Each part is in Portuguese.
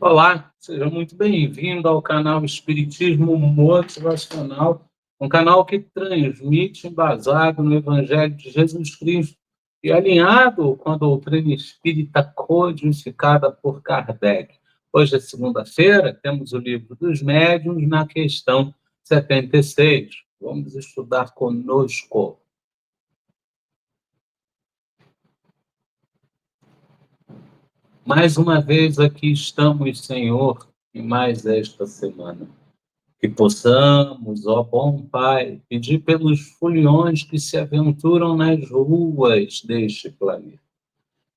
Olá, seja muito bem-vindo ao canal Espiritismo Motivacional, um canal que transmite embasado no Evangelho de Jesus Cristo e alinhado com a doutrina espírita codificada por Kardec. Hoje é segunda-feira, temos o Livro dos Médiuns na questão 76. Vamos estudar conosco. Mais uma vez aqui estamos, Senhor, em mais esta semana. Que possamos, ó bom Pai, pedir pelos foliões que se aventuram nas ruas deste planeta.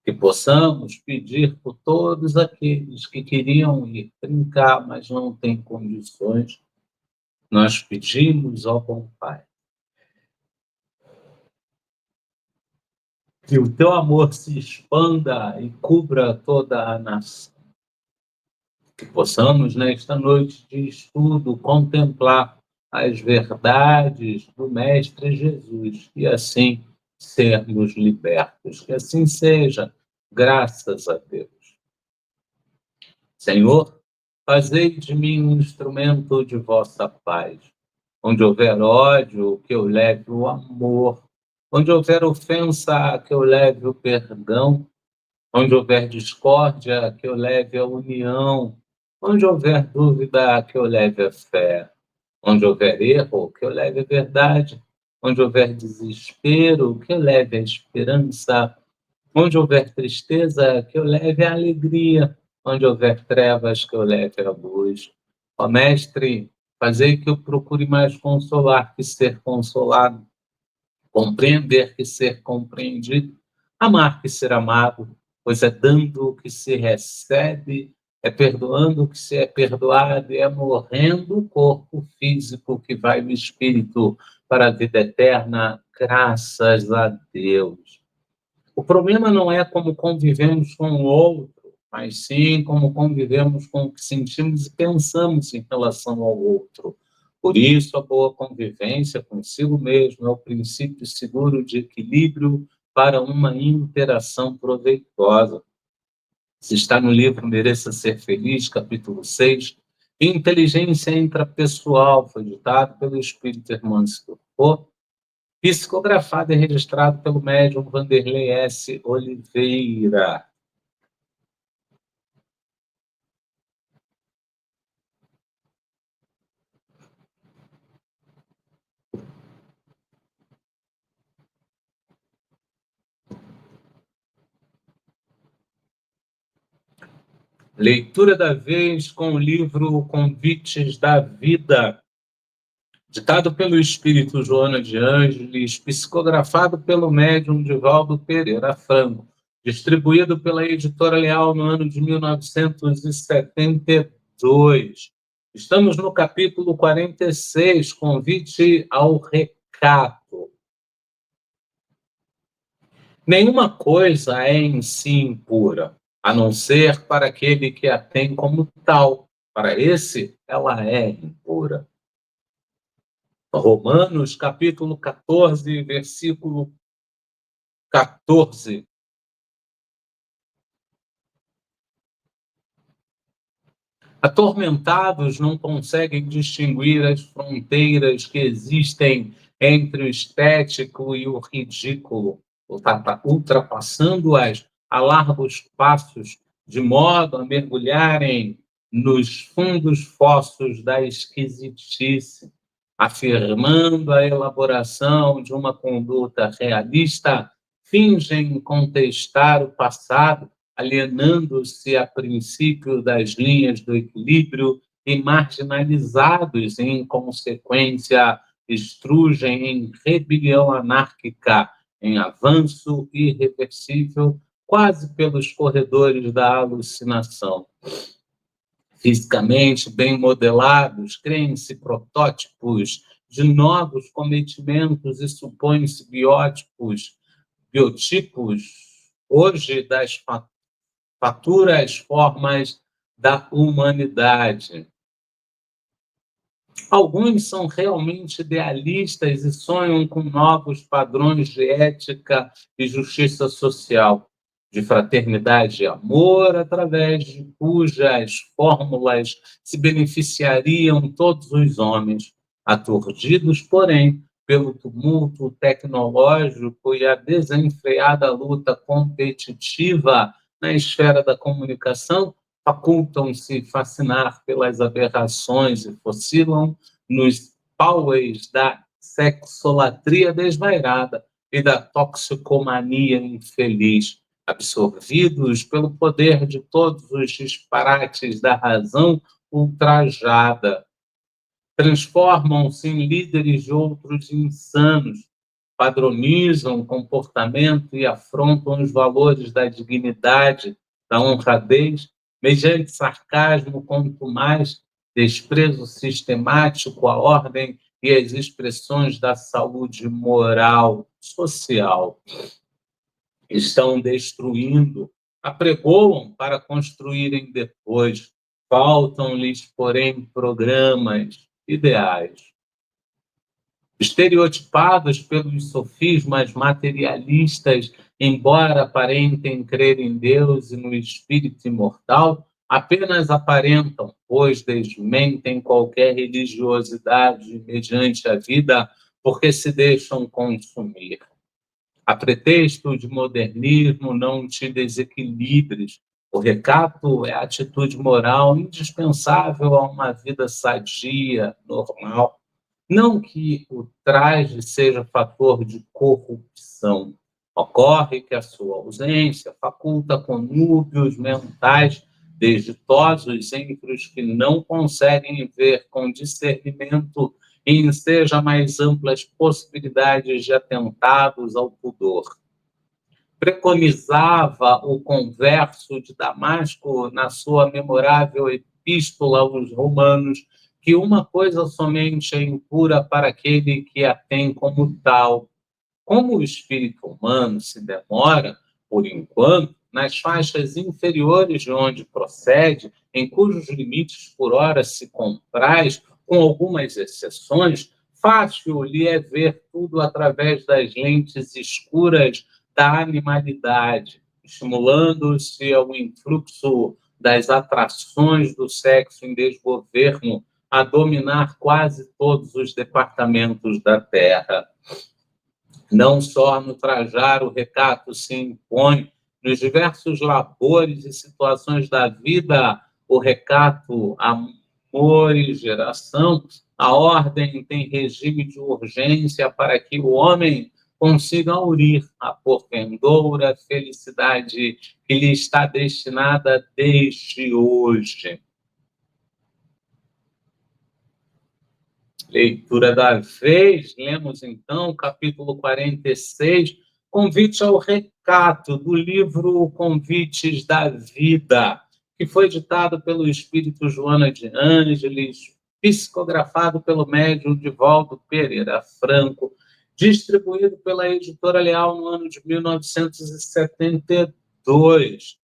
Que possamos pedir por todos aqueles que queriam ir brincar, mas não têm condições. Nós pedimos, ó bom Pai, que o teu amor se expanda e cubra toda a nação. Que possamos, nesta noite de estudo, contemplar as verdades do Mestre Jesus e assim sermos libertos. Que assim seja, graças a Deus. Senhor, fazei de mim um instrumento de vossa paz. Onde houver ódio, que eu leve o amor. Onde houver ofensa, que eu leve o perdão. Onde houver discórdia, que eu leve a união. Onde houver dúvida, que eu leve a fé. Onde houver erro, que eu leve a verdade. Onde houver desespero, que eu leve a esperança. Onde houver tristeza, que eu leve a alegria. Onde houver trevas, que eu leve a luz. Ó Mestre, fazei que eu procure mais consolar que ser consolado, compreender que ser compreendido, amar que ser amado, pois é dando que se recebe, é perdoando que se é perdoado, e é morrendo o corpo físico que vai o espírito para a vida eterna, graças a Deus. O problema não é como convivemos com o outro, mas sim como convivemos com o que sentimos e pensamos em relação ao outro. Por isso, a boa convivência consigo mesmo é o princípio seguro de equilíbrio para uma interação proveitosa. Se está no livro Mereça Ser Feliz, capítulo 6, Inteligência Intrapessoal, foi ditado pelo Espírito Hermâncio Foucault, psicografado e registrado pelo médium Vanderlei S. Oliveira. Leitura da vez com o livro Convites da Vida, ditado pelo espírito Joana de Ângeles, psicografado pelo médium Divaldo Pereira Franco, distribuído pela Editora Leal no ano de 1972. Estamos no capítulo 46, Convite ao Recato. Nenhuma coisa é em si impura, a não ser para aquele que a tem como tal. Para esse, ela é impura. Romanos, capítulo 14, versículo 14. Atormentados não conseguem distinguir as fronteiras que existem entre o estético e o ridículo, ultrapassando-as a largos passos, de modo a mergulharem nos fundos fossos da esquisitice, afirmando a elaboração de uma conduta realista, fingem contestar o passado, alienando-se a princípio das linhas do equilíbrio e marginalizados, em consequência, estrugem em rebelião anárquica, em avanço irreversível, quase pelos corredores da alucinação. Fisicamente bem modelados, creem-se protótipos de novos cometimentos e supõem-se biotipos, hoje das faturas formas da humanidade. Alguns são realmente idealistas e sonham com novos padrões de ética e justiça social. de fraternidade e amor, através de cujas fórmulas se beneficiariam todos os homens, aturdidos, porém, pelo tumulto tecnológico e a desenfreada luta competitiva na esfera da comunicação, facultam-se fascinar pelas aberrações e fossilam nos pauês da sexolatria desvairada e da toxicomania infeliz, absorvidos pelo poder de todos os disparates da razão ultrajada. Transformam-se em líderes de outros insanos, padronizam o comportamento e afrontam os valores da dignidade, da honradez, mediante sarcasmo, quanto mais desprezo sistemático à ordem e às expressões da saúde moral, social. Estão destruindo, apregoam para construírem depois. Faltam-lhes, porém, programas, ideais. Estereotipados pelos sofismas materialistas, embora aparentem crer em Deus e no espírito imortal, apenas aparentam, pois desmentem qualquer religiosidade mediante a vida, porque se deixam consumir. A pretexto de modernismo, não te desequilibres. O recato é a atitude moral indispensável a uma vida sadia, normal. Não que o traje seja fator de corrupção. Ocorre que a sua ausência faculta conúbios mentais desditosos entre os que não conseguem ver com discernimento e enseja mais amplas possibilidades de atentados ao pudor. Preconizava o converso de Damasco na sua memorável epístola aos Romanos, que uma coisa somente é impura para aquele que a tem como tal. Como o espírito humano se demora, por enquanto, nas faixas inferiores de onde procede, em cujos limites por hora se compraz, com algumas exceções, fácil lhe é ver tudo através das lentes escuras da animalidade, estimulando-se ao influxo das atrações do sexo em desgoverno a dominar quase todos os departamentos da Terra. Não só no trajar o recato se impõe, nos diversos labores e situações da vida, o recato, amor e geração, a ordem tem regime de urgência para que o homem consiga aurir a portentoura felicidade que lhe está destinada desde hoje. Leitura da vez, lemos então o capítulo 46, Convite ao Recato, do livro Convites da Vida, que foi ditado pelo espírito Joana de Ângeles, psicografado pelo médium Divaldo Pereira Franco, distribuído pela Editora Leal no ano de 1972.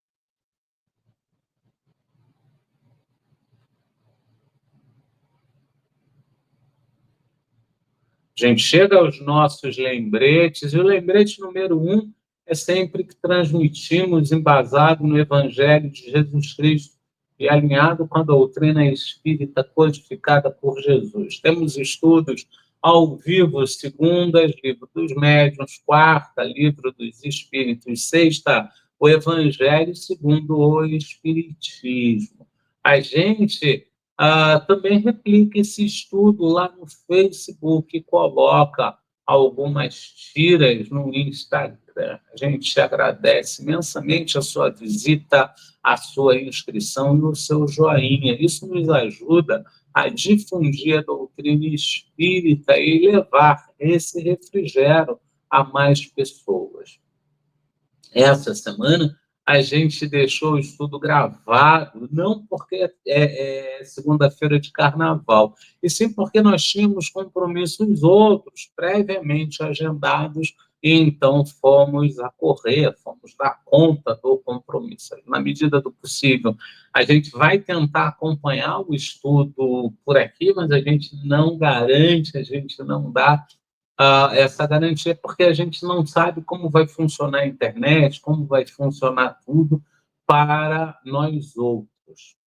A gente chega aos nossos lembretes, e o lembrete número 1 é sempre que transmitimos embasado no Evangelho de Jesus Cristo e alinhado com a doutrina espírita codificada por Jesus. Temos estudos ao vivo, segundas, livro dos médiuns, quarta, livro dos espíritos, sexta, o Evangelho segundo o Espiritismo. A gente também replica esse estudo lá no Facebook e coloca algumas tiras no Instagram. A gente agradece imensamente a sua visita, a sua inscrição e o seu joinha. Isso nos ajuda a difundir a doutrina espírita e levar esse refrigério a mais pessoas. Essa semana, a gente deixou o estudo gravado, não porque é segunda-feira de carnaval, e sim porque nós tínhamos compromissos outros previamente agendados, e então fomos a correr, fomos dar conta do compromisso. Na medida do possível, a gente vai tentar acompanhar o estudo por aqui, mas a gente não garante, a gente não dá essa garantia, porque a gente não sabe como vai funcionar a internet, como vai funcionar tudo para nós outros.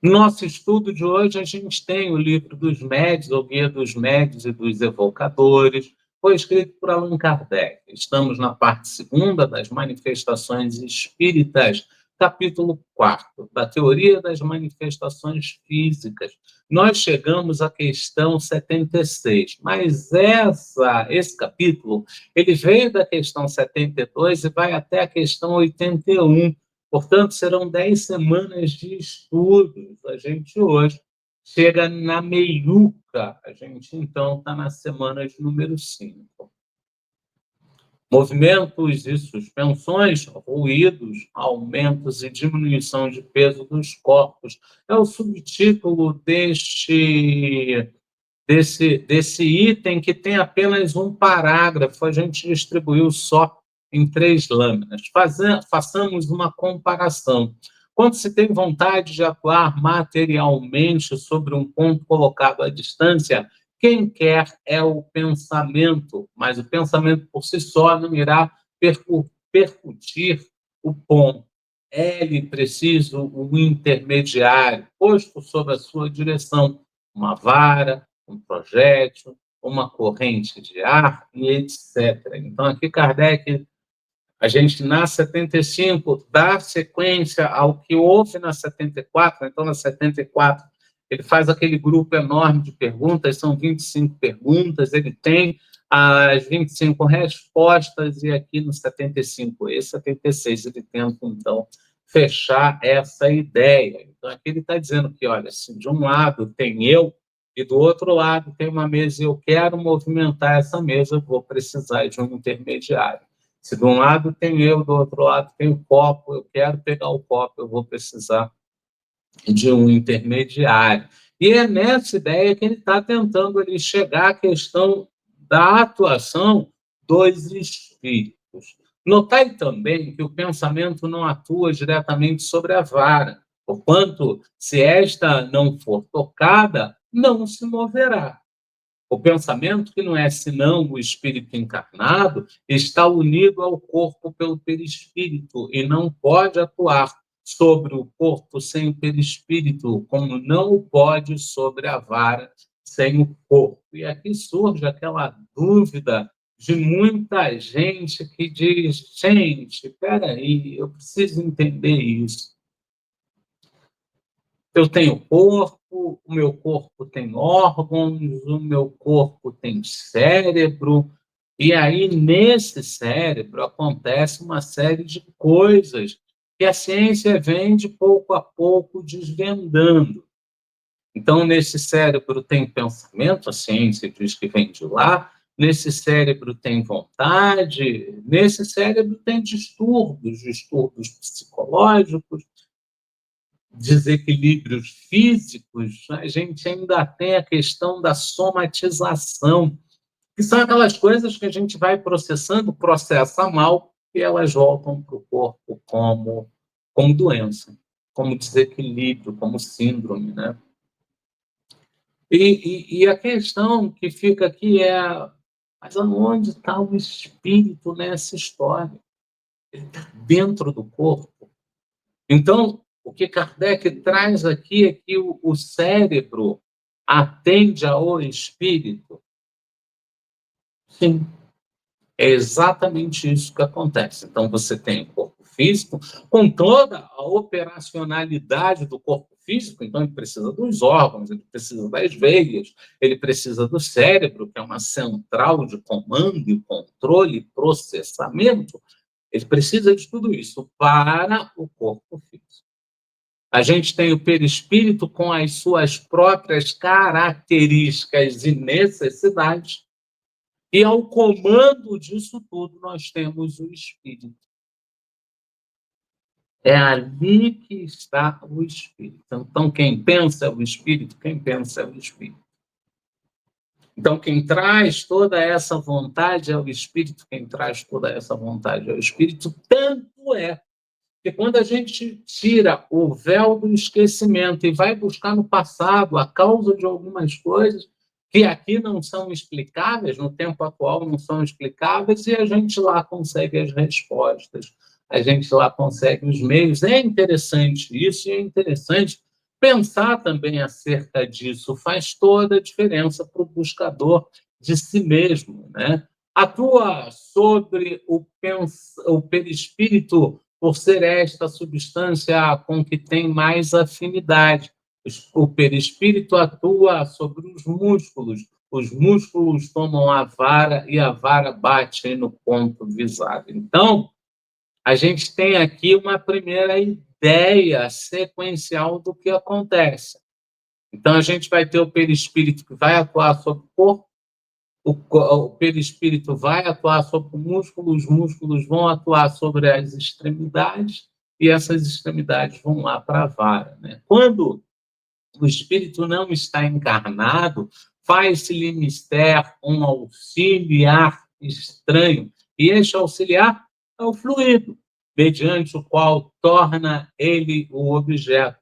No nosso estudo de hoje, a gente tem o livro dos médios, ou Guia dos Médios e dos Evocadores, foi escrito por Allan Kardec. Estamos na parte segunda das manifestações espíritas, capítulo 4, da teoria das manifestações físicas. Nós chegamos à questão 76, mas esse capítulo ele veio da questão 72 e vai até a questão 81. Portanto, serão 10 semanas de estudos. A gente hoje chega na meiuca. A gente, então, está na semana de número 5. Movimentos e suspensões, ruídos, aumentos e diminuição de peso dos corpos. É o subtítulo desse item que tem apenas um parágrafo. A gente distribuiu só em 3 lâminas. Façamos uma comparação. Quando se tem vontade de atuar materialmente sobre um ponto colocado à distância, quem quer é o pensamento, mas o pensamento por si só não irá percutir o ponto. É-lhe preciso um intermediário, posto sob a sua direção, uma vara, um projétil, uma corrente de ar e etc. Então, aqui Kardec, a gente na 75 dá sequência ao que houve na 74, então na 74 ele faz aquele grupo enorme de perguntas, são 25 perguntas, ele tem as 25 respostas, e aqui no 75 e 76 ele tenta, então, fechar essa ideia. Então, aqui ele está dizendo que, olha, se de um lado tem eu, e do outro lado tem uma mesa e eu quero movimentar essa mesa, eu vou precisar de um intermediário. Se de um lado tem eu, do outro lado tem o copo, eu quero pegar o copo, eu vou precisar de um intermediário. E é nessa ideia que ele está tentando ali chegar à questão da atuação dos espíritos. Notai também que o pensamento não atua diretamente sobre a vara, porquanto, se esta não for tocada, não se moverá. O pensamento, que não é senão o espírito encarnado, está unido ao corpo pelo perispírito e não pode atuar sobre o corpo sem o perispírito, como não o pode sobre a vara sem o corpo. E aqui surge aquela dúvida de muita gente que diz: gente, espera aí, eu preciso entender isso. Eu tenho corpo, o meu corpo tem órgãos, o meu corpo tem cérebro, e aí nesse cérebro acontece uma série de coisas que a ciência vem de pouco a pouco desvendando. Então, nesse cérebro tem pensamento, a ciência diz que vem de lá, nesse cérebro tem vontade, nesse cérebro tem distúrbios psicológicos, desequilíbrios físicos. A gente ainda tem a questão da somatização, que são aquelas coisas que a gente vai processando, processa mal, e elas voltam para o corpo como doença, como desequilíbrio, como síndrome, né? E a questão que fica aqui é: mas onde está o espírito nessa história? Ele está dentro do corpo. Então, o que Kardec traz aqui é que o cérebro atende ao espírito. Sim, é exatamente isso que acontece. Então, você tem o corpo físico, com toda a operacionalidade do corpo físico, então ele precisa dos órgãos, ele precisa das veias, ele precisa do cérebro, que é uma central de comando e controle e processamento. Ele precisa de tudo isso para o corpo físico. A gente tem o perispírito com as suas próprias características e necessidades, e ao comando disso tudo nós temos o espírito. É ali que está o espírito. Então, quem pensa é o espírito, quem pensa é o espírito. Então, quem traz toda essa vontade é o espírito, quem traz toda essa vontade é o espírito. Tanto é que quando a gente tira o véu do esquecimento e vai buscar no passado a causa de algumas coisas, que aqui não são explicáveis, no tempo atual não são explicáveis, e a gente lá consegue as respostas, a gente lá consegue os meios. É interessante isso, e é interessante pensar também acerca disso. Faz toda a diferença para o buscador de si mesmo, né? Atua sobre o perispírito por ser esta substância com que tem mais afinidade. O perispírito atua sobre os músculos tomam a vara e a vara bate no ponto visado. Então, a gente tem aqui uma primeira ideia sequencial do que acontece. Então, a gente vai ter o perispírito que vai atuar sobre o corpo, o perispírito vai atuar sobre o músculo, os músculos vão atuar sobre as extremidades, e essas extremidades vão lá para a vara, né? Quando o espírito não está encarnado, faz-se-lhe mister um auxiliar estranho, e este auxiliar é o fluido, mediante o qual torna ele o objeto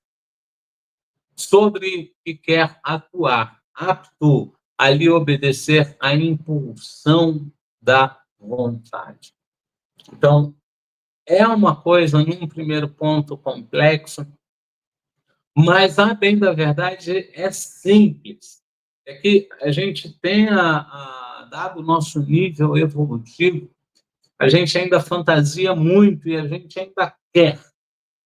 sobre que quer atuar, apto a lhe obedecer à impulsão da vontade. Então, é uma coisa, num primeiro ponto, complexa, mas, a bem da verdade, é simples. É que a gente tenha, dado o nosso nível evolutivo, a gente ainda fantasia muito e a gente ainda quer,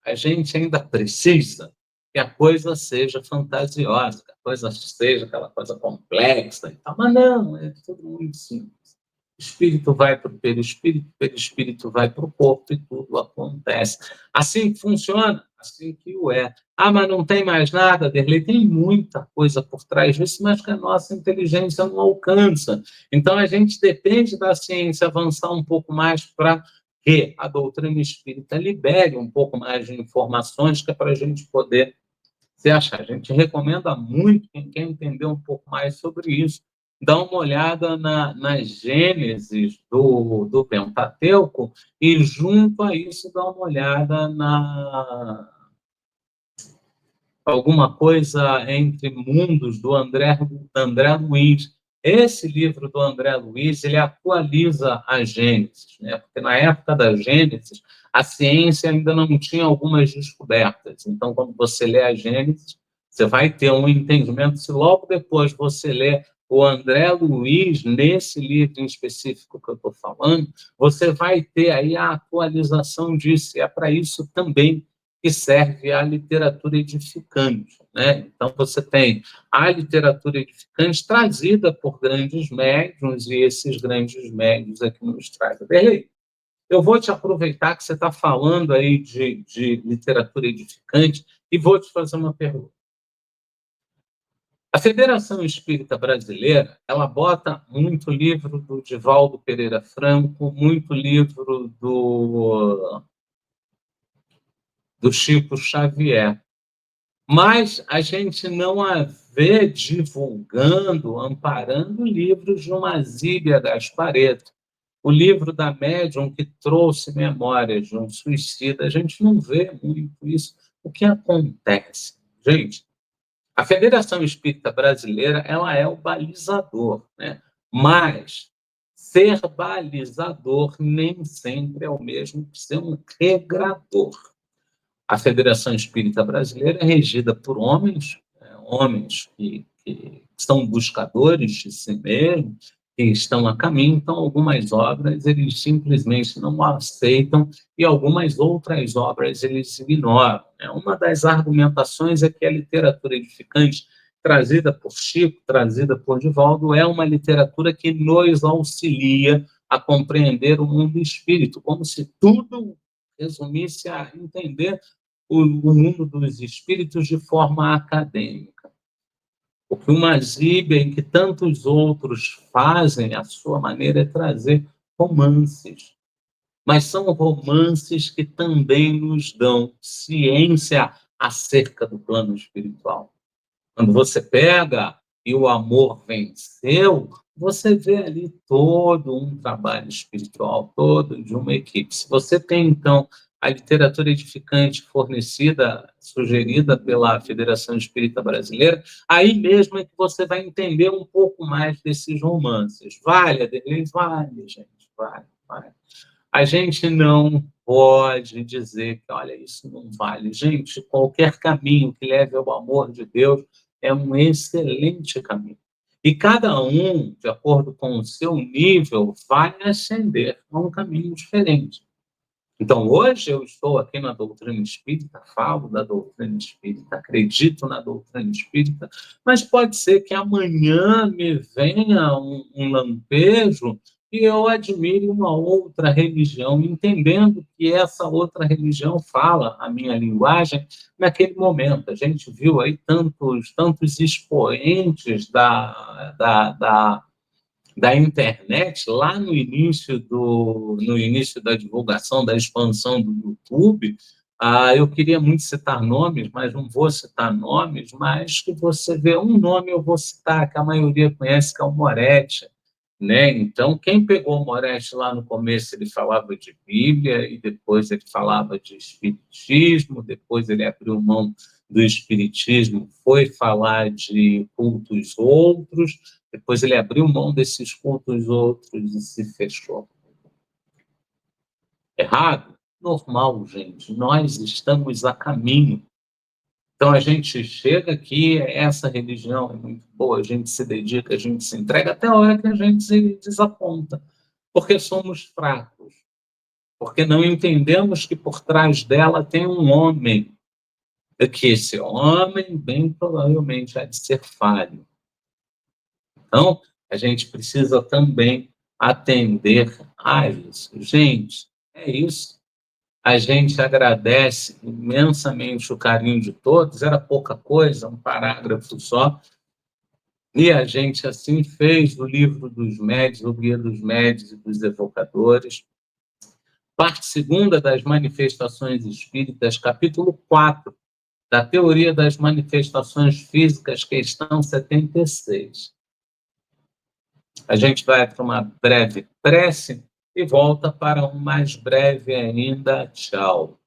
a gente ainda precisa que a coisa seja fantasiosa, que a coisa seja aquela coisa complexa e tal. Mas não, é tudo muito simples. O espírito vai para o perispírito vai para o corpo e tudo acontece. Assim que funciona, assim que o é. Ah, mas não tem mais nada, Derlei? Tem muita coisa por trás disso, mas que a nossa inteligência não alcança. Então, a gente depende da ciência avançar um pouco mais para que a doutrina espírita libere um pouco mais de informações, que é para a gente poder se achar. A gente recomenda muito, quem quer entender um pouco mais sobre isso, dá uma olhada na Gênesis do Pentateuco e, junto a isso, dá uma olhada na alguma coisa entre mundos do André Luiz. Esse livro do André Luiz, ele atualiza a Gênesis, né? Porque na época da Gênesis, a ciência ainda não tinha algumas descobertas. Então, quando você lê a Gênesis, você vai ter um entendimento. Se logo depois você lê o André Luiz, nesse livro em específico que eu estou falando, você vai ter aí a atualização disso. E é para isso também que serve à literatura edificante, né? Então, você tem a literatura edificante trazida por grandes médiuns, e esses grandes médiuns aqui nos trazem. Bem, eu vou te aproveitar que você está falando aí de literatura edificante e vou te fazer uma pergunta. A Federação Espírita Brasileira, ela bota muito livro do Divaldo Pereira Franco, muito livro do Chico Xavier. Mas a gente não a vê divulgando, amparando livros de uma Zíbia Gasparetto. O livro da médium que trouxe memórias de um suicida, a gente não vê muito isso. O que acontece? Gente, a Federação Espírita Brasileira, ela é o balizador, né? Mas ser balizador nem sempre é o mesmo que ser um regrador. A Federação Espírita Brasileira é regida por homens, homens que são buscadores de si mesmos, que estão a caminho. Então, algumas obras eles simplesmente não aceitam e algumas outras obras eles ignoram, né? Uma das argumentações é que a literatura edificante trazida por Chico, trazida por Divaldo, é uma literatura que nos auxilia a compreender o mundo espírito, como se tudo resumisse a entender o mundo dos espíritos de forma acadêmica. O que uma Zíbia e que tantos outros fazem, à sua maneira, é trazer romances. Mas são romances que também nos dão ciência acerca do plano espiritual. Quando você pega e o amor venceu, você vê ali todo um trabalho espiritual, todo de uma equipe. Se você tem, então, a literatura edificante fornecida, sugerida pela Federação Espírita Brasileira, aí mesmo é que você vai entender um pouco mais desses romances. Vale, Adelês? Vale, gente, vale, vale. A gente não pode dizer que, olha, isso não vale. Gente, qualquer caminho que leve ao amor de Deus é um excelente caminho. E cada um, de acordo com o seu nível, vai ascender a um caminho diferente. Então, hoje eu estou aqui na doutrina espírita, falo da doutrina espírita, acredito na doutrina espírita, mas pode ser que amanhã me venha um lampejo e eu admire uma outra religião, entendendo que essa outra religião fala a minha linguagem naquele momento. A gente viu aí tantos expoentes da internet, lá no início da divulgação, da expansão do YouTube. Eu queria muito citar nomes, mas não vou citar nomes, mas que você vê um nome eu vou citar, que a maioria conhece, que é o Moretti, né? Então, quem pegou o Moretti lá no começo, ele falava de Bíblia, e depois ele falava de Espiritismo, depois ele abriu mão do Espiritismo, foi falar de cultos outros, depois ele abriu mão desses cultos outros e se fechou. Errado? Normal, gente. Nós estamos a caminho. Então a gente chega aqui, essa religião é muito boa, a gente se dedica, a gente se entrega até a hora que a gente se desaponta, porque somos fracos, porque não entendemos que por trás dela tem um homem, e que esse homem bem provavelmente há de ser falho. Então, a gente precisa também atender a isso. Gente, é isso. A gente agradece imensamente o carinho de todos, era pouca coisa, um parágrafo só, e a gente assim fez do Livro dos Médiuns, o Guia dos Médiuns e dos Evocadores, parte segunda das Manifestações Espíritas, capítulo 4, da Teoria das Manifestações Físicas, questão 76. A gente vai para uma breve prece e volta para um mais breve ainda. Tchau.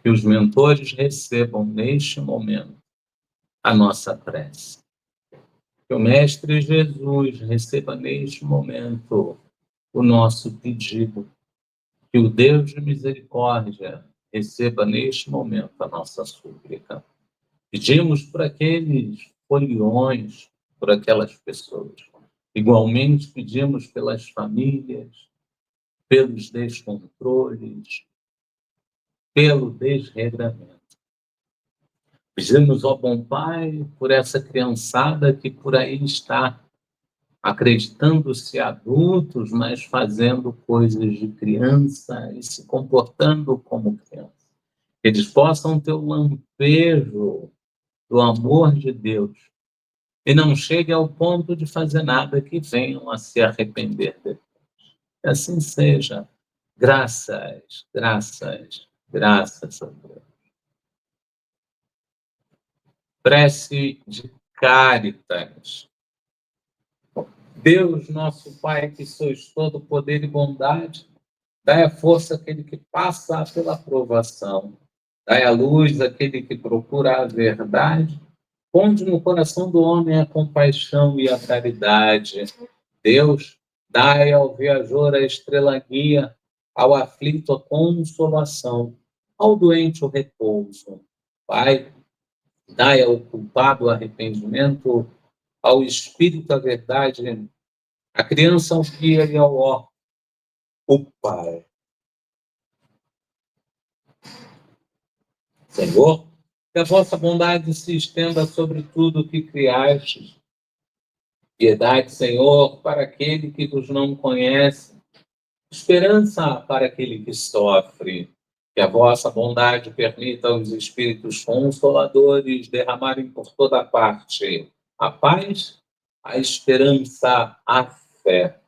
Que os mentores recebam neste momento a nossa prece. Que o Mestre Jesus receba neste momento o nosso pedido. Que o Deus de misericórdia receba neste momento a nossa súplica. Pedimos por aqueles foliões, por aquelas pessoas. Igualmente pedimos pelas famílias, pelos descontroles, pelo desregramento. Pedimos ao bom Pai por essa criançada que por aí está, acreditando-se adultos, mas fazendo coisas de criança e se comportando como criança. Que eles possam ter o lampejo do amor de Deus e não chegue ao ponto de fazer nada que venham a se arrepender depois. Que assim seja. Graças, graças, graças a Deus. Prece de Cáritas. Deus, nosso Pai, que sois todo poder e bondade, dai a força àquele que passa pela provação, dai a luz àquele que procura a verdade, ponde no coração do homem a compaixão e a caridade. Deus, dai ao viajor a estrela guia, ao aflito a consolação, ao doente o repouso. Pai, dai ao culpado o arrependimento, ao espírito a verdade, à criança ao guia e ao órfão o Pai. Senhor, que a vossa bondade se estenda sobre tudo o que criastes. Piedade, Senhor, para aquele que vos não conhece. Esperança para aquele que sofre. Que a vossa bondade permita aos espíritos consoladores derramarem por toda parte a paz, a esperança, a fé.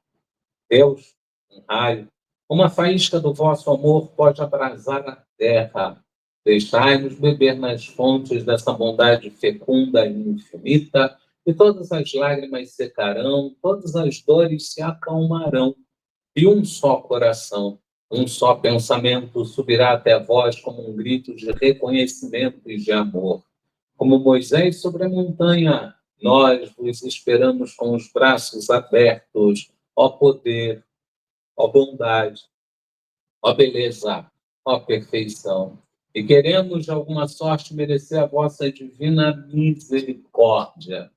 Deus, um raio, uma faísca do vosso amor pode abrasar a terra. Deixai-nos beber nas fontes dessa bondade fecunda e infinita, e todas as lágrimas secarão, todas as dores se acalmarão. e um só coração, um só pensamento subirá até vós como um grito de reconhecimento e de amor. Como Moisés sobre a montanha, nós vos esperamos com os braços abertos, ó poder, ó bondade, ó beleza, ó perfeição. E queremos, de alguma sorte, merecer a vossa divina misericórdia.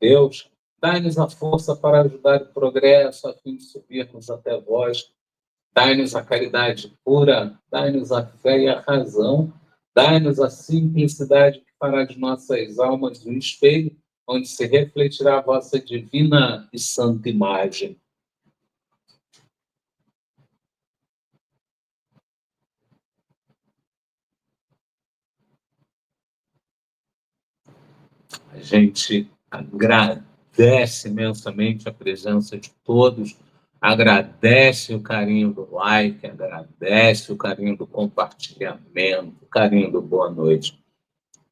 Deus, dai-nos a força para ajudar o progresso, a fim de subirmos até vós. Dai-nos a caridade pura, dai-nos a fé e a razão, dai-nos a simplicidade que fará de nossas almas um espelho, onde se refletirá a vossa divina e santa imagem. A gente agradece imensamente a presença de todos, agradece o carinho do like, agradece o carinho do compartilhamento, o carinho do boa noite.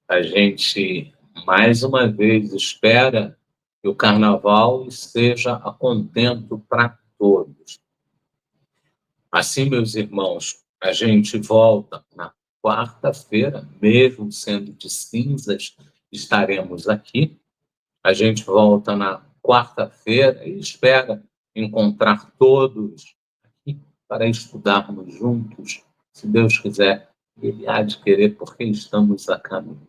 A gente, mais uma vez, espera que o carnaval seja a contento para todos. Assim, meus irmãos, a gente volta na quarta-feira, mesmo sendo de cinzas, estaremos aqui. A gente volta na quarta-feira e espera encontrar todos aqui para estudarmos juntos, se Deus quiser. Ele há de querer, porque estamos a caminho.